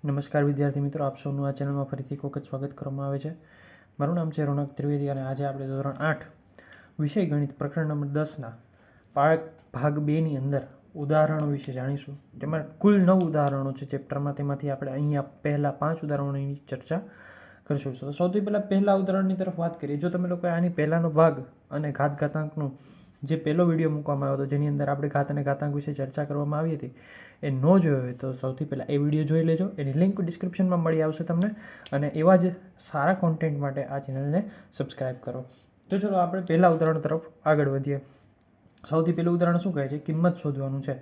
નમસ્કાર વિદ્યાર્થી મિત્રો, આપ સૌનું આ ચેનલમાં ફરીથી એક વખત સ્વાગત કરવામાં આવે છે. મારું નામ છે રોનક ત્રિવેદી અને આજે આપણે ધોરણ 8 વિષય ગણિત પ્રકરણ નંબર 10ના ભાગ 2 ની અંદર ઉદાહરણો વિશે જાણીશું. તેમાં કુલ 9 ઉદાહરણો છે ચેપ્ટરમાં, તેમાંથી આપણે અહીંયા પહેલા 5 ઉદાહરણોની ચર્ચા કરીશું. તો સૌથી પહેલા ઉદાહરણની તરફ વાત કરીએ. જો તમે લોકો આની પહેલાનો ભાગ અને ઘાતાંકનું જે પહેલો વિડીયો મૂકવામાં આવ્યો હતો, જેની અંદર આપણે ઘાત અને ઘાતાંક વિશે ચર્ચા કરવામાં આવી હતી, એ ન જોયો હોય તો સૌથી પહેલાં એ વિડીયો જોઈ લેજો. એની લિંક ડિસ્ક્રિપ્શનમાં મળી આવશે તમને. અને એવા જ સારા કોન્ટેન્ટ માટે આ ચેનલને સબસ્ક્રાઈબ કરો. તો ચલો આપણે પહેલા ઉદાહરણ તરફ આગળ વધીએ. સૌથી પહેલું ઉદાહરણ શું કહે છે? કિંમત શોધવાનું છે.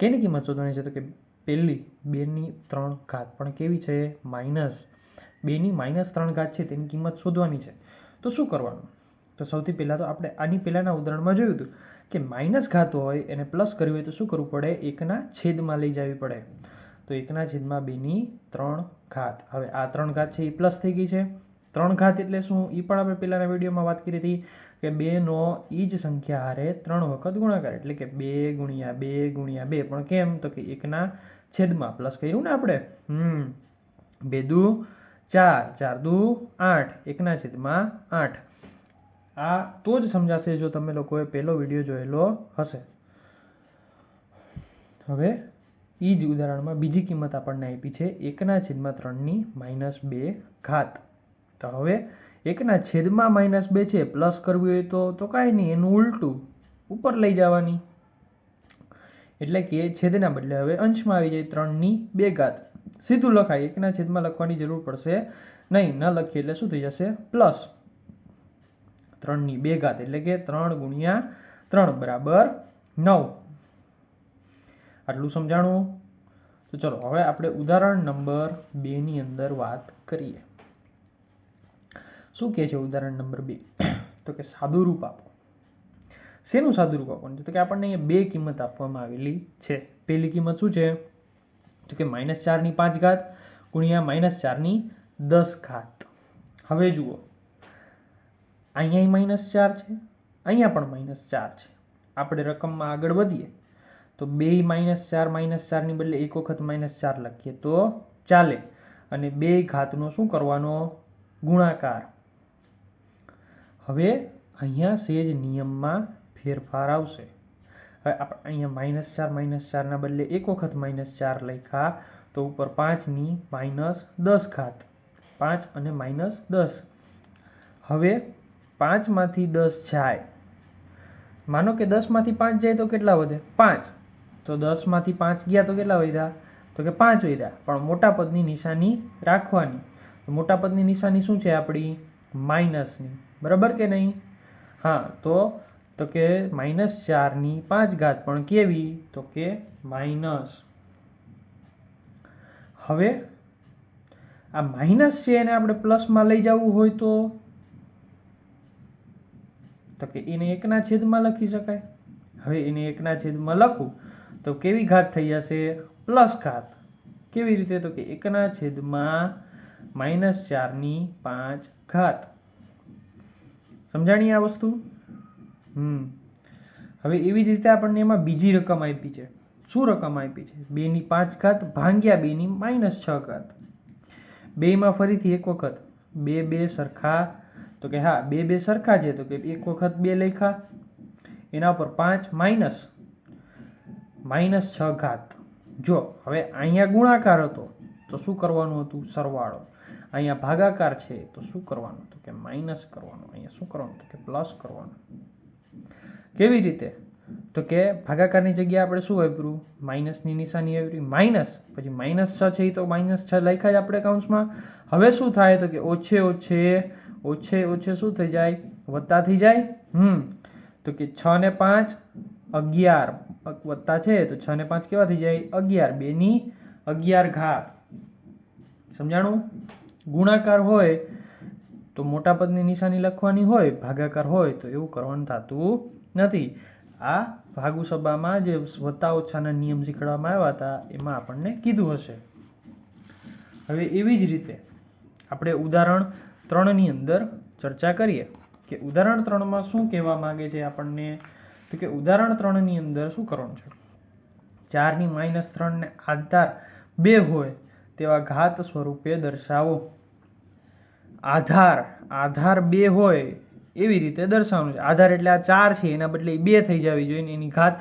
કેની કિંમત શોધવાની છે? તો કે પહેલી 2/3 પણ કેવી છે? -2/-3 છે, તેની કિંમત શોધવાની છે. તો શું કરવાનું? તો સૌથી પહેલાં તો આપણે આની પહેલાંના ઉદાહરણમાં જોયું હતું કે માઇનસ ઘાત હોય એને પ્લસ કરવી હોય તો શું કરવું પડે? 1ના છેદમાં લઈ જવી પડે. તો 1/2/3. હવે આ 3 ઘાત છે એ પ્લસ થઈ ગઈ છે. 3 ઘાત એટલે શું? એ પણ આપણે પહેલાના વિડીયોમાં વાત કરી હતી કે 2 નો એ જ સંખ્યા હારે 3 વખત ગુણાકાર, એટલે કે 2 × 2 × 2. પણ કેમ? તો કે 1ના છેદમાં પ્લસ કર્યું ને આપણે. 2 દુ 4, 4 દુ 8, 1/8. આ તો જ સમજાશે જો તમે લોકોએ પહેલો વિડીયો જોયેલો હશે. હવે એ જ ઉદાહરણમાં બીજી કિંમત આપણને આપી છે 1/3 -2 ઘાત. તો હવે 1/2 છે, પ્લસ કરવી હોય તો કાંઈ નહીં, એનું ઉલટું ઉપર લઈ જવાની, એટલે કે છેદના બદલે હવે અંશમાં આવી જાય. 3/2 ઘાત સીધું લખાય, 1/છેદમાં લખવાની જરૂર પડશે નહીં. ન લખીએ એટલે શું થઈ જશે? પ્લસ 3/2 ઘાત, એટલે કે 3 × 3 બરાબર 9. આટલું સમજાણું? તો ચલો હવે આપણે ઉદાહરણ નંબર 2 ની અંદર વાત કરીએ. શું કહે છે ઉદાહરણ નંબર 2? તો કે સાદું રૂપ આપો. શેનું સાદું રૂપ આપવાનું છે? તો કે આપણને અહીંયા બે કિંમત આપવામાં આવેલી છે. પહેલી કિંમત શું છે? તો કે -4/5 ઘાત ગુણ્યા -4/10 ઘાત. હવે જુઓ, અહીંયા -4 છે, અહીંયા પણ -4 છે. આપણે રકમમાં આગળ વધીએ તો 2 -4 ની બદલે એક વખત -4 લખીએ તો ચાલે. અને બે ઘાતનો શું કરવાનો? ગુણાકાર. હવે અહીંયા સેજ નિયમમાં ફેરફાર આવશે. હવે આપણે અહીંયા -4 ના બદલે એક વખત -4 લખ્યા તો ઉપર 5/-10 ઘાત. 5 અને -10. હવે 5 માંથી 10 જાય, માનો કે 10 માંથી 5 જાય તો કેટલા વધે? 5. તો 10 માંથી 5 ગયા તો કેટલા વધ્યા? તો કે 5 વધ્યા. પણ મોટા પદની નિશાની રાખવાની. મોટા પદની નિશાની શું છે આપણી? માઇનસની. બરાબર કે નહીં? હા, તો કે -4/5 ઘાત પણ કેવી? તો કે માઇનસ. હવે આ માઇનસ છે એને આપણે પ્લસમાં લઈ જવું હોય તો કે એને 1/છેદમાં લખી શકાય. હવે એને 1/છેદમાં લખું તો કેવી ઘાત થઈ જશે? પ્લસ ઘાત. કેવી રીતે? તો કે 1/છેદમાં -4/5 ઘાત. સમજાણી આ વસ્તુ? હવે એવી જ રીતે આપણને એમાં બીજી રકમ આપી છે. શું રકમ આપી છે? 2/5 ઘાત ભાગ્યા 2/-6 ઘાત. 2 માં ફરીથી એક વખત 2 સરખા, તો કે હા 2 સરખા છે, તો કે એક વખત 2 લખ્યા, એના ઉપર 5 -6 ઘાત. જો હવે અહીંયા ગુણાકાર હતો તો શું કરવાનું હતું? સરવાળો. અહીંયા ભાગાકાર છે તો શું કરવાનું? તો કે માઇનસ કરવાનું. અહીંયા શું કરવાનું? તો કે પ્લસ કરવાનું. કેવી રીતે? તો કે ભાગાકારની જગ્યાએ આપણે શું વાપર્યું? માઇનસની નિશાની વાપરી. માઇનસ પછી -6 છે તો -6 લખ્યા જ આપણે કૌંસમાં. હવે શું થાય? તો કે ઓછે શું થઈ જાય? વત્તા થઈ જાય. તો કે 6 ને 5 11 વત્તા છે તો 6 ને 5 કેવા થઈ જાય? 11. 2/11 ઘાત. સમજાણું? ગુણાકાર હોય તો મોટા પદની નિશાની લખવાની હોય, ભાગાકાર હોય તો એવું કરવાનું થતું નથી. આ ભાગુસભામાં જે વત્તા ઓછાના નિયમ શીખવાડવામાં આવ્યા હતા એમાં આપણને કીધું હશે. હવે એવી જ રીતે આપણે ઉદાહરણ 3 ની અંદર ચર્ચા કરીએ કે ઉદાહરણ 3 માં શું કહેવા માંગે છે આપણને? તો કે ઉદાહરણ 3 ની અંદર શું કરવાનું છે? 4/-3 ને આધાર 2 હોય તેવા ઘાત સ્વરૂપે દર્શાવો. આધાર 2 હોય એવી રીતે દર્શાવવાનું છે. આધાર એટલે આ 4 છે એના બદલે 2 થઈ જવી જોઈએ, એની ઘાત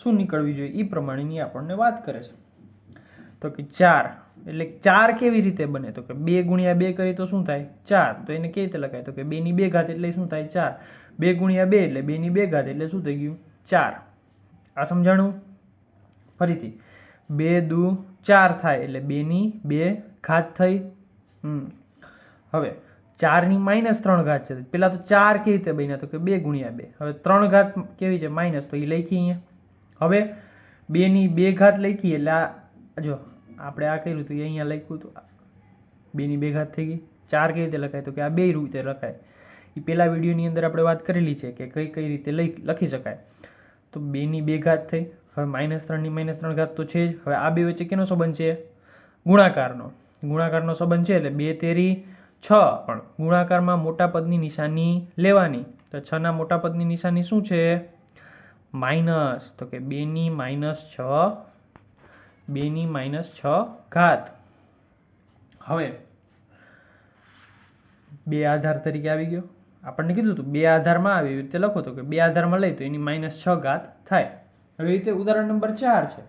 શું નીકળવી જોઈએ એ પ્રમાણેની આપણને વાત કરે છે. તો કે 4 એટલે 4 કેવી રીતે બને? તો કે 2 ગુણ્યા 2 કરીએ તો શું થાય? 4. તો એને કેવી રીતે લખાય? તો કે 2 ની 2 ઘાત એટલે શું થાય? 4. 2 ગુણ્યા 2 એટલે 2 ની 2 ઘાત એટલે શું થઈ ગયું? 4. આ સમજાણું? ફરીથી 2 દુ 4 થાય એટલે 2 ની 2 ઘાત થઈ. હવે 4 ની -3 ઘાત છે. પેલા તો 4 કેવી રીતે બન્યા? તો કે 2 ગુણ્યા 2. હવે 3 ઘાત કેવી છે? માઇનસ, તો એ લખી અહીંયા. હવે 2 ની 2 ઘાત લખી એટલે આ જો આપણે આ કર્યું હતું અહીંયા લખ્યું હતું 2 ની 2 ઘાત થઈ ગઈ. 4 કેવી રીતે લખાય? તો કે આ 2 રીતે લખાય. એ પેલા વિડીયોની અંદર આપણે વાત કરેલી છે કે કઈ રીતે લખી શકાય. તો 2 ની 2 ઘાત થઈ. હવે -3 ની -3 ઘાત તો છે જ. હવે આ બે વચ્ચે કેનો સંબંધ છે? ગુણાકારનો સંબંધ છે. એટલે 2 તેરી 6, પણ ગુણાકારમાં મોટા પદની નિશાની લેવાની. તો 6 ના મોટા પદની નિશાની શું છે? માઇનસ. તો કે 2 ની -6 ઘાત. હવે 2 આધાર તરીકે આવી ગયો. આપણને કીધું હતું 2 આધારમાં આવે એવી રીતે લખો. તો કે 2 આધારમાં લઈ તો એની -6 ઘાત થાય. હવે એ રીતે ઉદાહરણ નંબર 4 છે.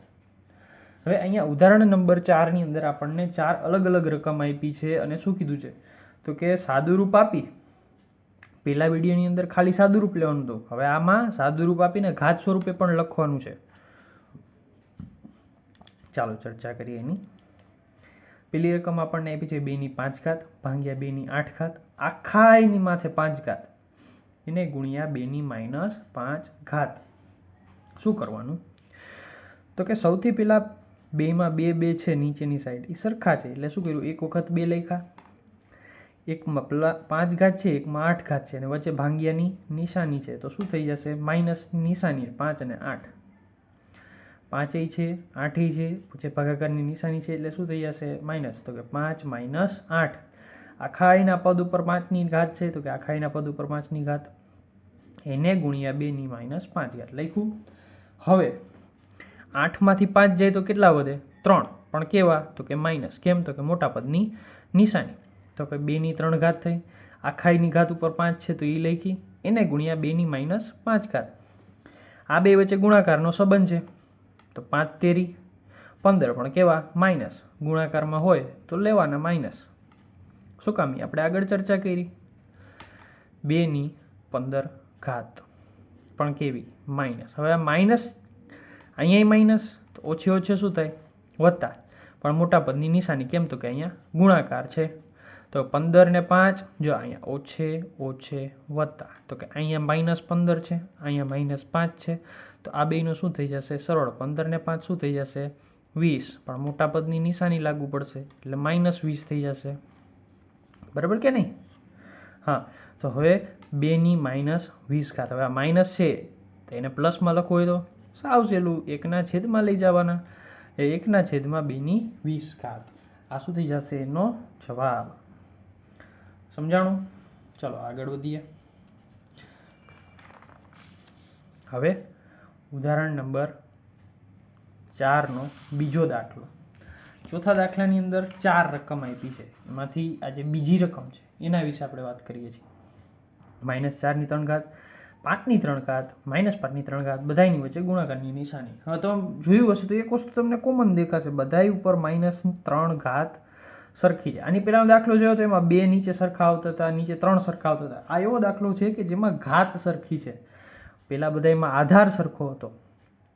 હવે અહીંયા ઉદાહરણ નંબર 4 ની અંદર આપણને 4 અલગ અલગ રકમ આપી છે અને શું કીધું છે? તો કે સાદુરૂપ આપી. પેલા વિડીયોની અંદર ખાલી સાદુરૂપ લેવાનું હતું. હવે આમાં સાદુરૂપ આપીને ઘાત સ્વરૂપે પણ લખવાનું છે. ચાલો ચર્ચા કરીએ એની. પેલી રકમ આપણને આપી છે 2 ની 5 ઘાત ભાગ્યા 2 ની 8 ઘાત આખા એની માથે 5 ઘાત એને ગુણ્યા 2 ની -5 ઘાત. શું કરવાનું? તો કે સૌથી પહેલા 2 માં 2 2 છે નીચેની સાઈડ એ સરખા છે એટલે શું કર્યું? એક વખત 2 લખ્યા. એકમાં 5 ઘાત છે, એકમાં 8 ઘાત છે અને વચ્ચે ભાંગ્યાની નિશાની છે. તો શું થઈ જશે? માઇનસ નિશાની 5 અને 8. 5 છે 8 છે, પછી ભાગાકારની નિશાની છે એટલે શું થઈ જશે? માઇનસ. તો કે 5 - 8. આખા એના પદ ઉપર 5 ની ઘાત છે. તો કે આખા એના પદ ઉપર 5 ની ઘાત એને ગુણ્યા 2 ની -5 ઘાત લખ્યું. હવે 8 માંથી 5 જાય તો કેટલા વધે? 3. પણ કેવા? તો કે માઇનસ. કેમ? તો કે મોટા પદની નિશાની. તો કે 2 ની 3 ઘાત થઈ. આખા એની ઘાત ઉપર 5 છે તો એ લખી એને ગુણ્યા 2 ની -5 ઘાત. આ બે વચ્ચે ગુણાકારનો સંબંધ છે. તો 5 તેરી 15, પણ કેવા? માઇનસ. ગુણાકારમાં હોય તો લેવાના માઇનસ. શું કામ? આપણે આગળ ચર્ચા કરી. 2 ની 15 ઘાત પણ કેવી? માઇનસ. હવે આ માઇનસ અહીંયા માઇનસ તો ઓછે શું થાય? વત્તા. પણ મોટા પદની નિશાની. કેમ? તો કે અહીંયા ગુણાકાર છે. તો 15 ને 5 જો અહીંયા ઓછે વત્તા. તો કે અહીંયા -15 છે, અહીંયા -5 છે. તો આ બેયનો શું થઈ જશે? સરળ. 15 ને 5 શું થઈ જશે? 20. પણ મોટા પદની નિશાની લાગુ પડશે એટલે -20 થઈ જશે. બરાબર કે નહીં? હા. તો હવે 2 ની -20 ઘાત. હવે આ માઇનસ છે તો એને પ્લસમાં લખવું હોય તો સાવ સહેલું, 1 છેદમાં લઈ જવાના. એ 1 છેદમાં 2 ની 20 ઘાત. આ શું થઈ જશે? એનો જવાબ. સમજાણું? ચલો આગળ વધીએ. હવે ઉદાહરણ નંબર 4 નો બીજો દાખલો. ચોથા દાખલાની અંદર 4 રકમ આપી છે. એમાંથી આજે બીજી રકમ છે એના વિશે આપણે વાત કરીએ છીએ. -4 ની 3 ઘાત, 5 ની 3 ઘાત, -5 ની 3 ઘાત, બધાની વચ્ચે ગુણાકારની નિશાની. હવે તમે જોયું હશે તો એક વસ્તુ તમને કોમન દેખાશે, બધાય ઉપર -3 ઘાત સરખી છે. આની પહેલાનો દાખલો જોયો તો એમાં 2 નીચે સરખા આવતા હતા, નીચે 3 સરખા આવતા હતા. આ એવો દાખલો છે કે જેમાં ઘાત સરખી છે. પેલા બધામાં આધાર સરખો હતો,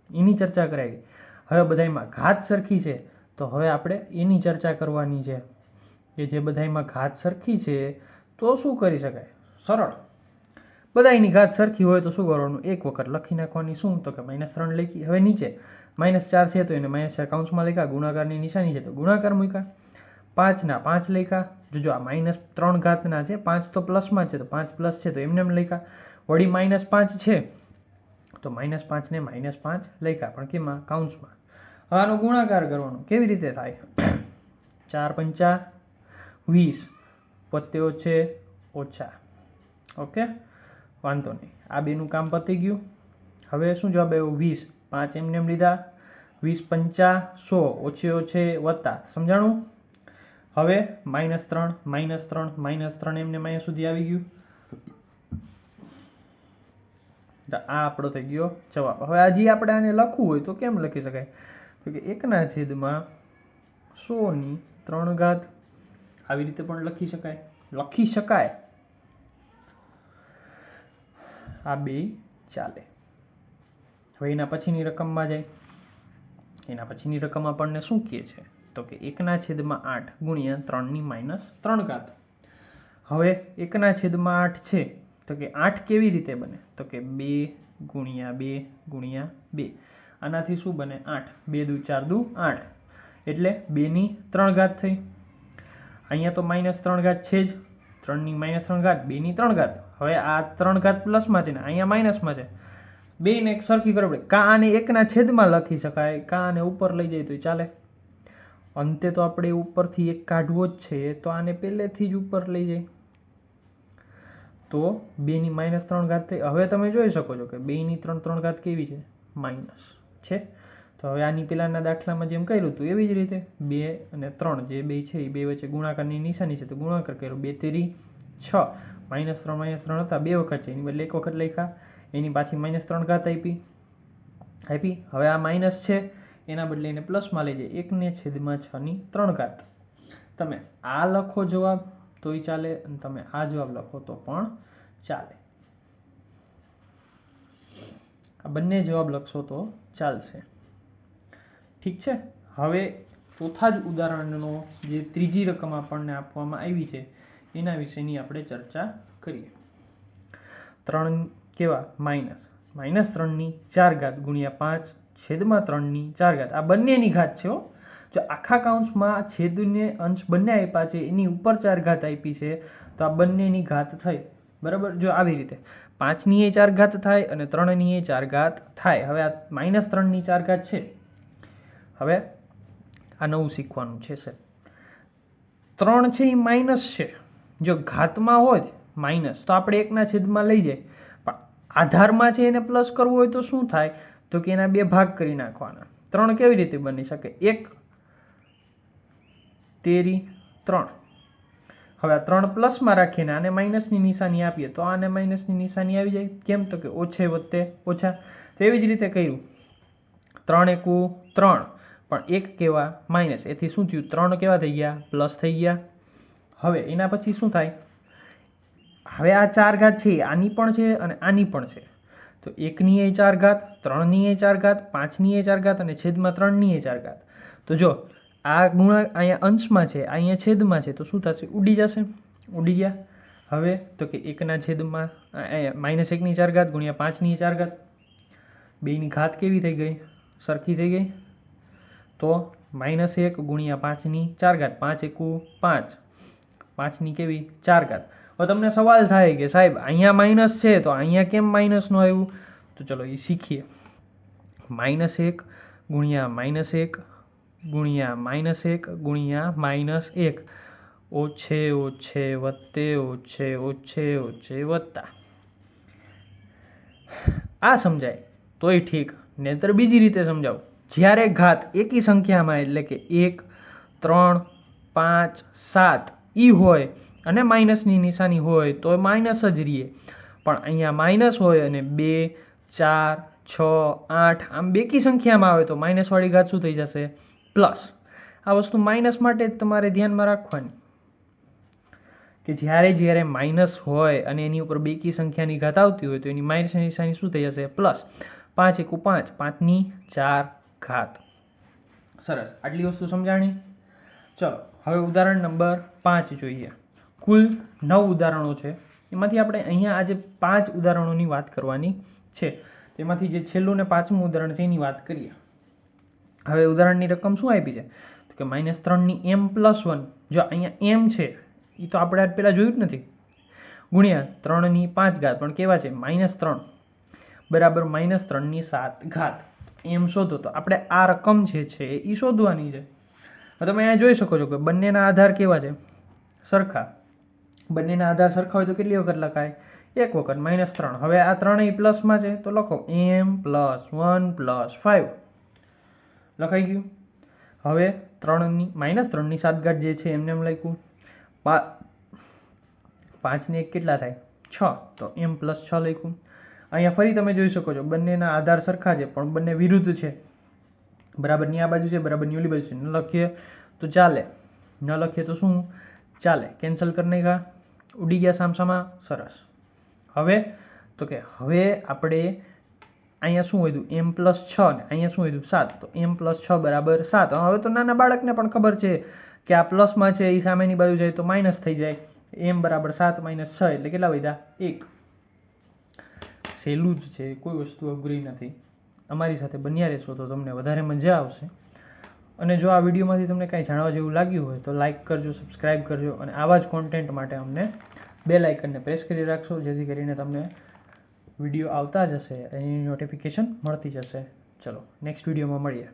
એની ચર્ચા કરાવી. હવે બધામાં ઘાત સરખી છે તો હવે આપણે એની ચર્ચા કરવાની છે કે જે બધામાં ઘાત સરખી છે તો શું કરી શકાય? સરળ. બધાની ઘાત સરખી હોય તો શું કરવાનું? એક વખત લખી નાખવાની. શું? તો કે -3 લખી. હવે નીચે -4 છે તો એને -4 કૌંસમાં લખ્યા. ગુણાકારની નિશાની છે તો ગુણાકાર મૂક્યા. 5 ના 5 લખ્યા. જો આ -3 ઘાતના છે, 5 તો પ્લસમાં છે તો 5 પ્લસ છે તો એમને એમ લખ્યા. વળી -5 છે તો -5 ને -5 લખ્યા, પણ કેમાં? કૌંસમાં. હવે આનો ગુણાકાર કરવાનો. કેવી રીતે થાય? 4 × 5 = 20 વચ્ચે ઓછા. ઓકે, વાંધો નહીં. આ બેનું કામ પતી ગયું. હવે શું જવાબ આવ્યો? 20. 5 એમને એમ લીધા. 20 × 5 = 100 ઓછે વત્તા. સમજાણું? હવે -3 -3 -3 એમને અહીંયા સુધી આવી ગયું. તો આ આપણો થઈ ગયો જવાબ. હવે હજી આપણે આને લખવું હોય તો કેમ લખી શકાય? તો કે 1/100 આવી રીતે પણ લખી શકાય. આ બે ચાલે. હવે એના પછીની રકમમાં જાય. એના પછીની રકમ આપણને શું કહે છે? તો કે 1/8 ગુણ્યા 3 - 3 હવે 1/8 છે તો કે 8 કેવી રીતે બને? તો કે 2 ગુણ્યા 2 ગુણ્યા 2. આનાથી શું બને? 8. 2 દુ 4 દુ 8 એટલે 2/3 થઈ. અહીંયા તો -3 છે જ. 3/-3 2/3. હવે આ 3 પ્લસમાં છે ને અહીંયા માઇનસમાં છે. બેને એક સરખી કરવી પડે. કાં આને 1/છેદમાં લખી શકાય, કાં આને ઉપર લઈ જાય તો ચાલે. અંતે તો આપણે ઉપરથી 1 કાઢવો જ છે, તો આને પહેલેથી જ ઉપર લઈ જાય તો 2/-3 થઈ. હવે તમે જોઈ શકો છો કે 2/3 કેવી છે? માઇનસ છે. તો હવે આની પેલાના દાખલામાં જેમ કર્યું હતું એવી જ રીતે 2 અને 3 જે બે છે એ બે વચ્ચે ગુણાકારની નિશાની છે તો ગુણાકાર કર્યો. 2 તેરી 6. -3 હતા, 2 વખત છે, એની બદલે 1 વખત લખ્યા. એની પાછી -3 આપી. હવે આ માઇનસ છે એના બદલે એને પ્લસમાં લઈ જાય. 1/6/3. તમે આ લખો જવાબ તોય ચાલે અને તમે આ જવાબ લખો તો પણ ચાલે. આ બંને જવાબ લખશો તો ચાલશે. ઠીક છે. હવે ચોથા જ ઉદાહરણનો જે ત્રીજી રકમ આપણને આપવામાં આવી છે એના વિશેની આપણે ચર્ચા કરીએ. 3 કેવા? -3/4 ગુણ્યા 5/3/4. આ બંનેની ઘાત છે. જો આખા કૌંસમાં છેદને અંશ બંને આપ્યા છે એની ઉપર 4 આપી છે તો આ બંનેની ઘાત થઈ. બરાબર. જો આવી રીતે 5/4 થાય અને 3/4 થાય. હવે આ -3/4 છે. હવે આ નવું શીખવાનું છે સર. 3 છે એ માઇનસ છે. જો ઘાતમાં હોય માઇનસ તો આપણે 1/છેદમાં લઈ જાય. પણ આધારમાં છે એને પ્લસ કરવું હોય તો શું થાય? તો કે એના 2 ભાગ કરી નાખવાના. 3 કેવી રીતે બની શકે? 1 તેરી 3. હવે આ 3 પ્લસમાં રાખીને આને માઇનસની નિશાની આપીએ તો આને માઇનસની નિશાની આવી જાય. કેમ? તો કે ઓછે વત્તે ઓછા. તો એવી જ રીતે કર્યું. 3 એકુ 3 પણ 1 કેવા? માઇનસ. એથી શું થયું? 3 કેવા થઈ ગયા? પ્લસ થઈ ગયા. હવે એના પછી શું થાય? હવે આ 4 છે આની પણ છે અને આની પણ છે. તો 1/4, 3/4, 5/4 અને છેદમાં 3/4. તો જો આ અહીંયા અંશમાં છે, અહીંયા છેદમાં છે તો શું થશે? ઉડી જશે. ઉડી ગયા. હવે તો કે 1/છેદમાં -1/4 ગુણ્યા 5/4. બેની ઘાત કેવી થઈ ગઈ? સરખી થઈ ગઈ. તો -1 ગુણ્યા 5/4. 5 એકુ 5. 5 કેવી? 4. હવે તમને સવાલ થાય કે સાહેબ અહીંયા માઇનસ છે તો અહીંયા કેમ માઇનસ નો આવ્યું? તો ચલો એ શીખીએ. -1 ગુણ્યા -1 ગુણ્યા -1 ગુણ્યા -1 ઓછે ઓછે વત્તે ઓછે ઓછે ઓછે વત્તા. આ સમજાય તોય ઠીક, નહીતર બીજી રીતે સમજાવું. જ્યારે ઘાત એકી સંખ્યામાં એટલે કે 1, 3, 5, 7 ઈ હોય અને માઇનસની નિશાની હોય તો માઇનસ જ રહીએ. પણ અહીંયા માઇનસ હોય અને 2, 4, 6, 8 આમ બેકી સંખ્યામાં આવે તો માઇનસ વાળી ઘાત શું થઈ જશે? પ્લસ. આ વસ્તુ માઇનસ માટે જ તમારે ધ્યાનમાં રાખવાની કે જ્યારે માઇનસ હોય અને એની ઉપર બેકી સંખ્યાની ઘાત આવતી હોય તો એની માઇનસની નિશાની શું થઈ જશે? પ્લસ. 5 એકુ 5, 5/4. સરસ. આટલી વસ્તુ સમજાણી. ચલો હવે ઉદાહરણ નંબર 5 જોઈએ. કુલ 9 ઉદાહરણો છે. એમાંથી આપણે અહીંયા આજે 5 ઉદાહરણોની વાત કરવાની છે. તેમાંથી જે છેલ્લું ને 5મું ઉદાહરણ છે એની વાત કરીએ. હવે ઉદાહરણની રકમ શું આપી છે? તો કે -3m+1. જો અહીંયા m છે એ તો આપણે પેલા જોયું જ નથી. ગુણ્યા 3/5 પણ કેવા છે? -3 બરાબર -3/7. એમ શોધો તો આપણે આ રકમ જે છે એ શોધવાની છે. તમે અહીંયા જોઈ શકો છો કે બંનેના આધાર કેવા છે? સરખા. બંનેના આધાર સરખા હોય તો કેટલી વખત લખાય? 1 વખત. -3. હવે આ ત્રણેય પ્લસમાં છે તો લખો m+1+5 લખાઈ ગયું. હવે 3 -3 7 ઘાત જે છે એમને એમ લખ્યું. 5 ને 1 કેટલા થાય 6, તો m+6 લખ્યું. અહીંયા ફરી તમે જોઈ શકો છો બંનેના આધાર સરખા છે પણ બંને વિરુદ્ધ છે. બરાબરની આ બાજુ છે, બરાબરની ઓલી બાજુ છે. ન લખીએ તો ચાલે, ન લખીએ તો શું ચાલે, કેન્સલ કરી નાખ્યા, ઉડી ગયા સામસામા. સરસ. હવે તો કે હવે આપણે અહીંયા શું વધ્યું m+6 ને અહીંયા શું વધ્યું 7, તો m+6 બરાબર 7. હવે તો નાના બાળકને પણ ખબર છે કે આ પ્લસમાં છે એ સામેની બાજુ જાય તો માઇનસ થઈ જાય. m બરાબર 7 - 6 એટલે કેટલા વધ્યા 1. સહેલું જ છે, કોઈ વસ્તુ અઘરી નથી. અમારી સાથે બન્યા રહેશો તો તમને વધારે મજા આવશે. અને જો આ વિડીયોમાંથી તમને કાંઈ જાણવા જેવું લાગ્યું હોય તો લાઇક કરજો, સબસ્ક્રાઇબ કરજો અને આવા જ કોન્ટેન્ટ માટે અમને બેલ આઇકનને પ્રેસ કરી રાખશો, જેથી કરીને તમને વિડીયો આવતા જશે એની નોટિફિકેશન મળતી જશે. ચલો નેક્સ્ટ વિડીયોમાં મળીએ.